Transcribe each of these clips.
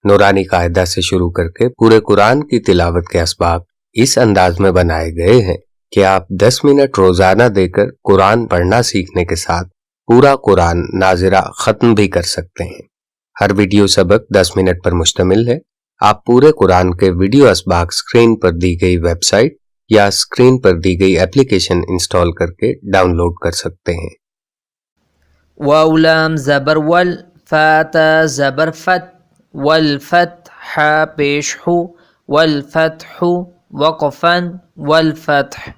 नूरानी कायदा से शुरू करके पूरे कुरान की तिलावत के असबाब इस अंदाज में बनाए गए हैं कि आप 10 मिनट रोजाना देकर कुरान पढ़ना सीखने के साथ पूरा कुरान नाज़िरा खत्म भी कर सकते हैं। हर वीडियो सबक 10 मिनट पर मुश्तमिल है। आप पूरे कुरान के वीडियो असबाक स्क्रीन पर दी गई वेबसाइट या स्क्रीन पर दी गई एप्लीकेशन इंस्टॉल करके डाउनलोड कर सकते हैं। वाव लाम ज़बर वल, फ़ा ज़बर फत, वल फत्ह पेश हु, वल फत्हु वक़फ़न वल फत्ह।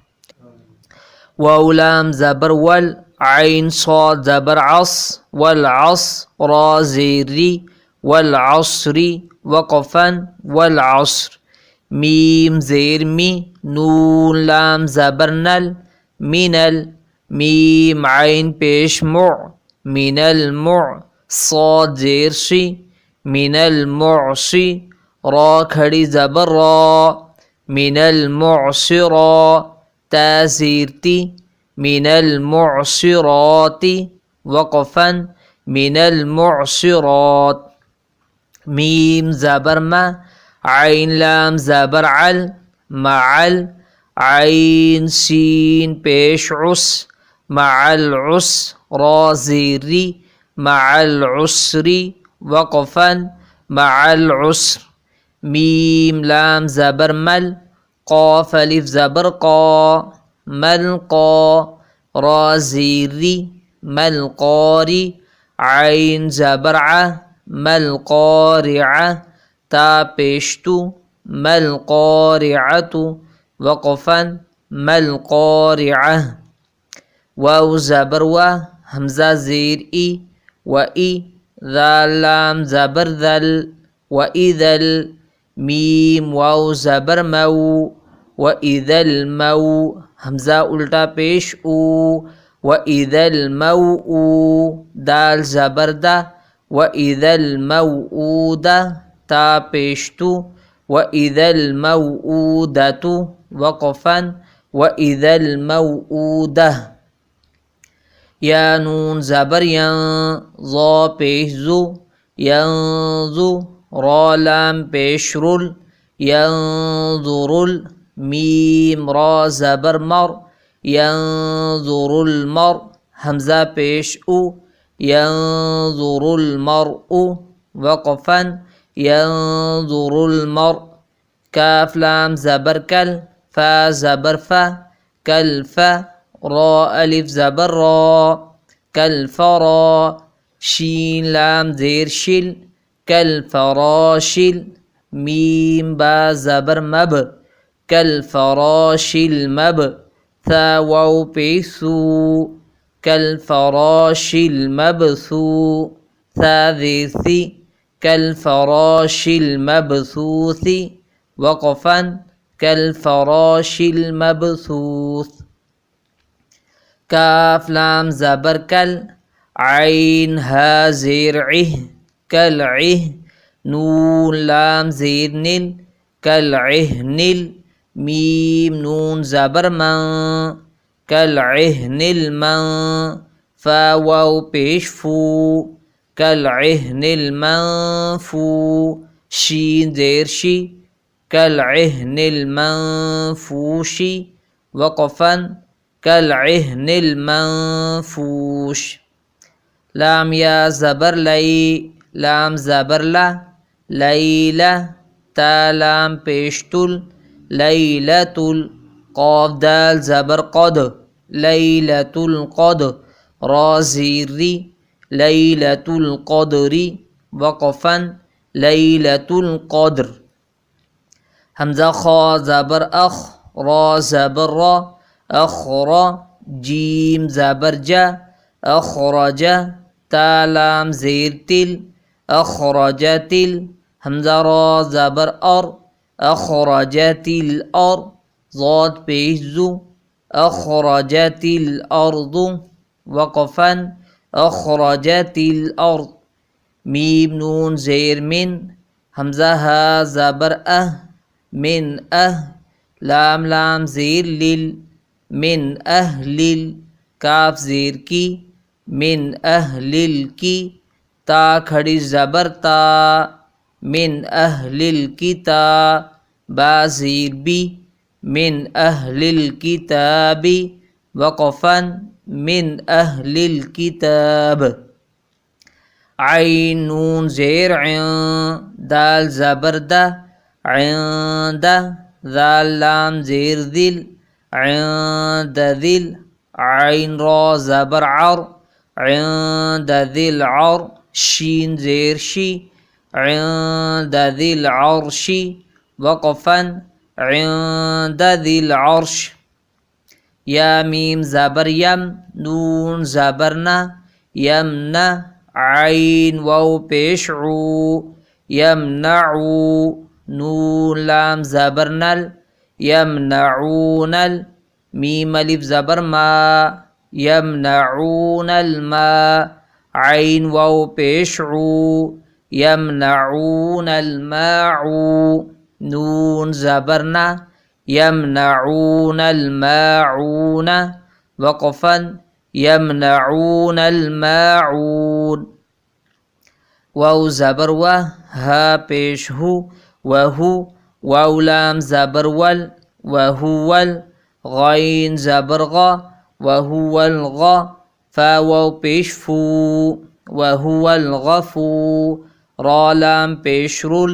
वाव लाम ज़बर वल, आइन सॉद ज़बर अस, वल अस रा ज़ेरी, वल अस्री वक़फ़न वल अस्र। मीम ज़ेर मी, नून लाम ज़बर नल, मिनल, मीम आइन पेश मु, मिनल मु, सॉद ज़ेर शी, मिनल मुअसी, रा खड़ी ज़बर रा, मिनल मुअसिरा, ता ज़ेर ती, मिनल मुअसिराती वक़फ़न मिनल मुअसिरात। मीम ज़बर मा, आइन लाम ज़बर अल, मअल, आइन सीन पेश उस, मअल उस, रा ज़ेरी, मअल उसरी वक़फ़न मअल उसर। मीम लाम ज़बर मल, क़ाफ अलिफ ज़बर क़ा, मल क़ा, रा ज़ेरी, मल क़ारी, आइन ज़बर आ, मल क़ारिअ, ता पेशतु, मल क़ारिअतु वक़फ़न मल क़ारिअ। वाव ज़बर व, हमज़ा ज़ेर ई, व ई, ज़ाल लाम ज़बर ज़ल, व इज़ल, मीम वाव ज़बर मऊ, व इज़ल मऊ, हमज़ा उल्टा पेश ऊ, व इज़ल मऊ, दाल ज़बर दा, व इज़ल मऊदा, ता पेशतु, व इज़ल मऊदतु वक़फ़न व इज़ल मऊदह। या नून ज़बर यं, ज़ा पेश ज़ु, यंज़ु, रा लाम पेश रुल, यंज़ुरुल, मीम रा ज़बर मर, यंज़ुरुल मर, हमज़ा पेश उ, यंज़ुरुल मरउ वक़फ़न यंज़ुरुल मर। काफ लाम ज़बर कल, फ़ा ज़बर फ़ा, कल फ़ा, रा अलिफ ज़बर रा, कल फ़रा, शीन लाम ज़ेर शिल, कल फ़राशिल, मीम बा ज़बर मब, कल फ़राशिल मब, था वाव पेशु, कल फ़राशिल मबसू, था ज़ेर कल फ़राशिल मबसूसी वक़फ़न कल फ़राशिल मबसूस। काफ लाम ज़बर कल, आइन हा ज़ेर इह, कल इह, नून लाम ज़ेर निल, कल इह निल, मीम नून ज़बर मं, कल इह निल मं, फ़ा वाव पेश फू, कल इह निल मं फू, शीन ज़ेर शी, कल इह निल मं फूशी वक़फ़न कल इह निल मं फूश। लाम या ज़बर लई, लाम ज़बर ला, लैला, ता लाम पेशतुल, लैलतुल, क़ाफ दाल ज़बर क़द, लैलतुल क़द, रा ज़ीरी, लैलतुल क़दरी वक़फ़न लैलतुल क़द्र। हमज़ा ख़ा ज़बर अख़, रा ज़बर रा, अख़रा, जीम ज़बर जा, अख़रजा, ता लाम ज़ेर तिल, अख़रजतिल, हमज़ा रा ज़बर अर, अख़रजतिल अर, ज़ाद पेश ज़ु, अख़रजतिल अर्दु वक़फ़न अख़रजतिल अर्द। मीम नून ज़ेर मिन, हमज़ा हा ज़बर अह, मिन अह, लाम लाम ज़ेर लिल, मिन अहलिल, काफ ज़ेर की, मिन अहलिल की, ता खड़ी ज़बर ता, मिन अहलिल किताब बा ज़ीर बी मिन अहलिल किताबी वक़फ़न मिन अहलिल किताब आइन नून ज़ेर दाल ज़बर दा दाल लाम ज़ेर दिल दिल आइन रा ज़बर दिल शीन ज़ेर शी दिल अर्शी वक़फ़न दिल अर्श या मीम ज़बर यम नून ज़बर ना यमना आइन वाव पेश यमनऊ नून लाम ज़बर नल यमनऊनल मीम अलिफ ज़बर मा यमनऊनल मा आइन वाव पेश यमनऊनल माऊ नून ज़बर ना यमनऊनल माऊन वक़फ़न यमनऊनल माऊन वाव ज़बर व हा पेश हु वहु वाव लाम ज़बर वल वहुवल गैन ज़बर ग वहुवल ग फा वाव पेश फू वहुवल गफू रा लाम पेश रुल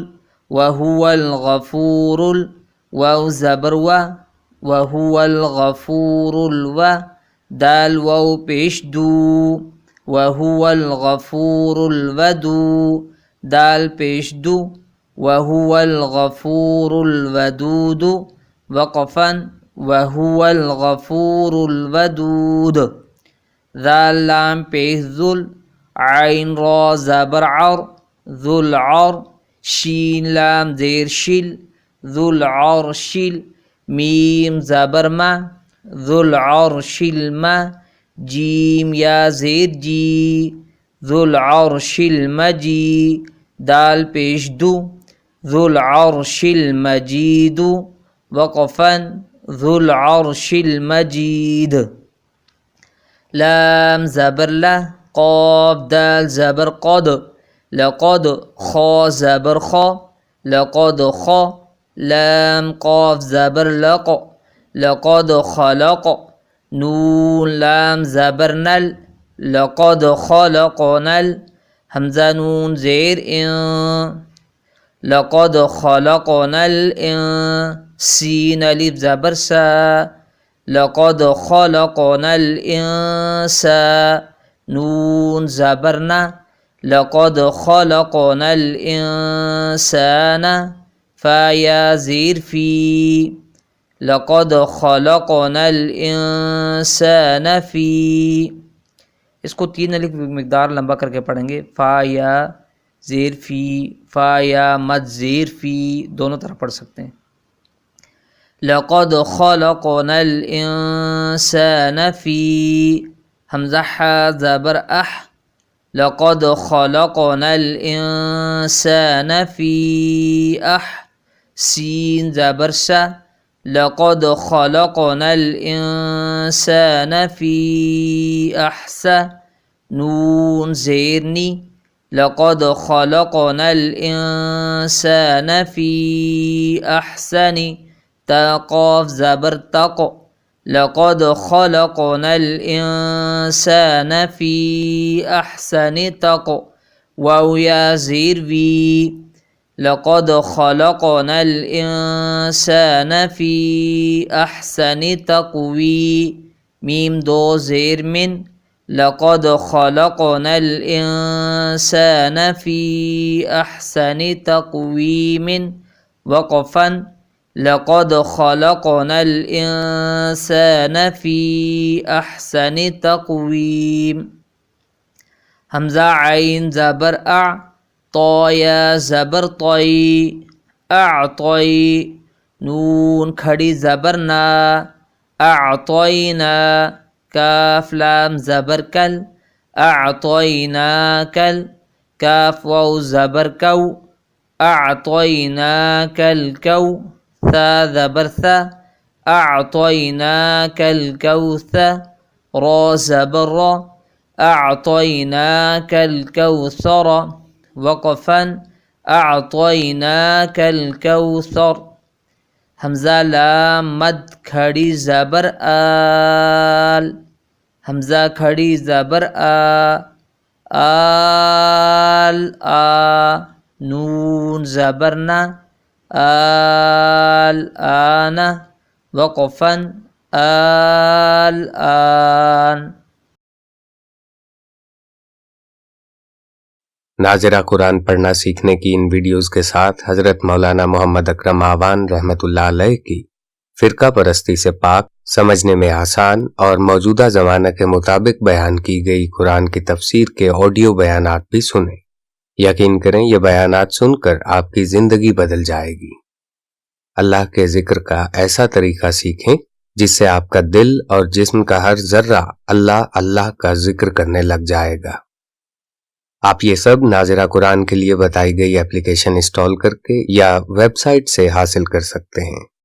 वहुवल गफूरुल वाव ज़बर व वहुवल गफूरुल व दाल वाव पेश दू वहुवल गफूरुल वदू दाल पेश दू वहुवल गफूरुल वदूद वक़फ़न वहुवल गफूरुल वदूद दाल लाम पेश ज़ुल आइन रा ज़बर ज़ुल शीन लाम ज़ेर शिल ज़ुल शिल मीम ज़बर मा ज़ुल शिल मा जीम या ज़ेर जी ज़ुल अर्शिल मजी दाल पेश दू ज़ुल अर्शिल मजीदु वक़फ़न ज़ुल अर्शिल मजीद लाम ज़बर ला क़ाफ दाल ज़बर क़द लक़द ख़ा ज़बर ख़ा लक़द ख़ा लाम क़ाफ ज़बर लक़ लक़द ख़लक़ नून लाम ज़बर नल लक़द ख़लक़नल हमज़ा नून ज़ेर लक़द ख़लक़नल सीन अलिफ ज़बर सा लक़द ख़लक़नल इंसा नून ज़बर ना लक़द ख़लक़नल इंसाना फ़ा या ज़ेर फ़ी लक़द ख़लक़नल इंसान फ़ी इसको 3 अलिफ मिक़दार लंबा करके पढ़ेंगे फ़ा या ज़ेर फ़ी फ़ा या मद ज़ेर फ़ी दोनों तरफ पढ़ सकते हैं लक़द ख़लक़नल इंसान फ़ी हमज़ा हा ज़बर अह लक़द ख़लक़नल इंसान फ़ी अह सीन ज़बर सा लक़द ख़लक़नल इंसान फ़ी अहसन नून ज़ेरनी लक़द ख़लक़नल इंसान फ़ी अहसनी क़ाफ ज़बर तक़ लक़द ख़लक़नल इंसान फ़ी अहसनि तक़ वाव या ज़ेर वी लक़द ख़लक़नल इंसान फ़ी अहसनि तक़वी मीम दो ज़ेर मिन लक़द ख़लक़नल इंसान फ़ी अहसनि तक़वीमिन वक़फ़न लक़द ख़लक़नल इंसान फ़ी अहसनि तक़वीम हमज़ा आइन ज़बर अ तो या ज़बर तोई अअतोई नून खड़ी ज़बर ना अअतोइना काफ लाम ज़बर कल अअतोइना कल काफ वाव ज़बर कौ अअतोइना कल कौ सा ज़बर सा अअतोइना कल कौसा रा ज़बर रा अअतोइना कल कौसरा वक़फ़न अअतैनाकल कौसर। हमजा लाम मद खड़ी ज़बर आल, हमजा खड़ी ज़बर आल आ, नून ज़बर ना, आल आना, वक़फ़न आल आन। नाज़िरा कुरान पढ़ना सीखने की इन वीडियोस के साथ हजरत मौलाना मोहम्मद अकरम आवान रहमतुल्लाह अलैह की फिरका परस्ती से पाक, समझने में आसान और मौजूदा ज़माने के मुताबिक बयान की गई कुरान की तफसीर के ऑडियो बयानात भी सुने। यकीन करें ये बयानात सुनकर आपकी ज़िंदगी बदल जाएगी। अल्लाह के जिक्र का ऐसा तरीका सीखें जिससे आपका दिल और जिस्म का हर जर्रा अल्लाह अल्लाह का जिक्र करने लग जाएगा। आप ये सब नाज़िरा कुरान के लिए बताई गई एप्लीकेशन इंस्टॉल करके या वेबसाइट से हासिल कर सकते हैं।